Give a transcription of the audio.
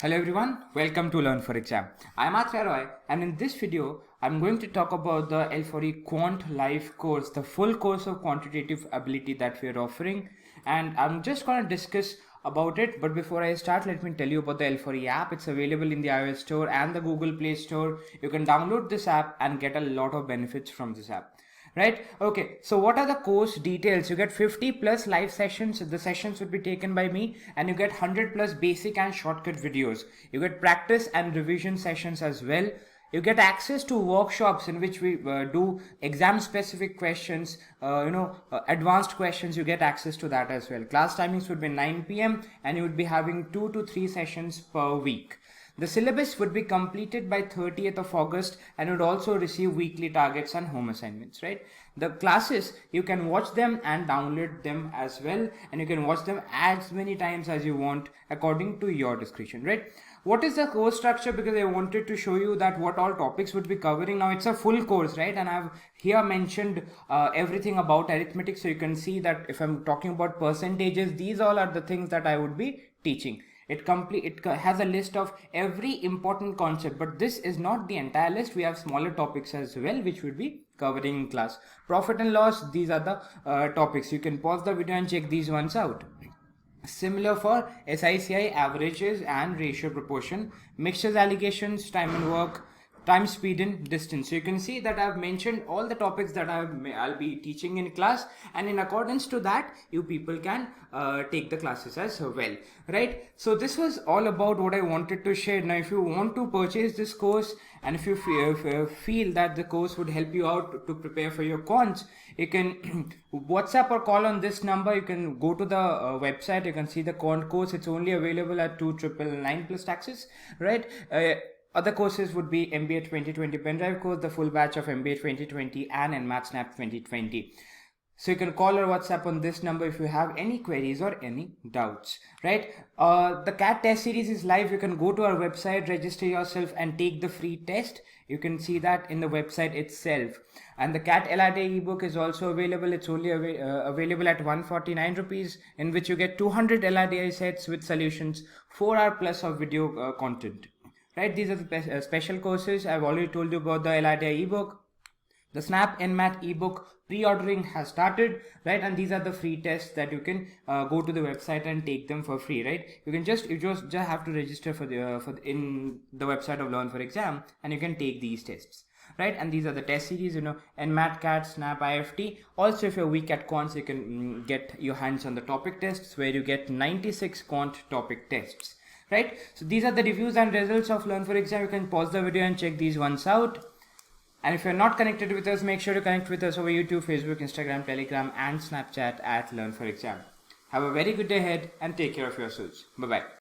Hello everyone, welcome to Learn for Exam. I'm Athya Roy, and in this video I'm going to talk about the L4E Quant Live course, the full course of quantitative ability that we're offering, and I'm just going to discuss about it. But before I start, let me tell you about the L4E app. It's available in the iOS store and the Google Play Store. You can download this app and get a lot of benefits from this app. Right? Okay, so what are the course details? You get 50 plus live sessions. The sessions would be taken by me, and you get 100 plus basic and shortcut videos. You get practice and revision sessions as well. You get access to workshops in which we do exam specific questions, advanced questions. You get access to that as well. Class timings would be 9 p.m. and you would be having 2 to 3 sessions per week. The syllabus would be completed by 30th of August and would also receive weekly targets and home assignments, right? The classes, you can watch them and download them as well, and you can watch them as many times as you want according to your discretion, right? What is the course structure? Because I wanted to show you that what all topics would be covering. Now it's a full course, right? And I've here mentioned everything about arithmetic, so you can see that if I'm talking about percentages, these all are the things that I would be teaching. It has a list of every important concept, but this is not the entire list. We have smaller topics as well, which would be covering in class. Profit and loss, these are the topics. You can pause the video and check these ones out. Similar for SICI, averages and ratio proportion, mixtures, allocations, time and work, time, speed and distance. So you can see that I've mentioned all the topics that I'll be teaching in class, and in accordance to that you people can take the classes as well, right? So this was all about what I wanted to share. Now if you want to purchase this course, and if you feel that the course would help you out to prepare for your quants, you can WhatsApp or call on this number. You can go to the website. You can see the quant course. It's only available at 2,999 plus taxes, right? Other courses would be MBA 2020 pendrive course, the full batch of MBA 2020 and NMAT Snap 2020. So you can call or WhatsApp on this number if you have any queries or any doubts, right? The CAT test series is live. You can go to our website, register yourself and take the free test. You can see that in the website itself. And the CAT LRDI ebook is also available. It's only available at 149 rupees, in which you get 200 LRDI sets with solutions, 4 hour plus of video content. Right, these are the special courses. I've already told you about the LRDI ebook. The Snap NMAT ebook pre-ordering has started, right? And these are the free tests that you can go to the website and take them for free, right? You just have to register in the website of Learn for Exam, and you can take these tests, right? And these are the test series, NMAT, CAT, Snap, IFT. Also, if you're weak at quants, you can get your hands on the topic tests, where you get 96 quant topic tests. Right, so these are the reviews and results of Learn for Exam. You can pause the video and check these ones out. And if you're not connected with us, make sure to connect with us over YouTube, Facebook, Instagram, Telegram and Snapchat at Learn for Exam. Have a very good day ahead and take care of yourselves. Bye-bye.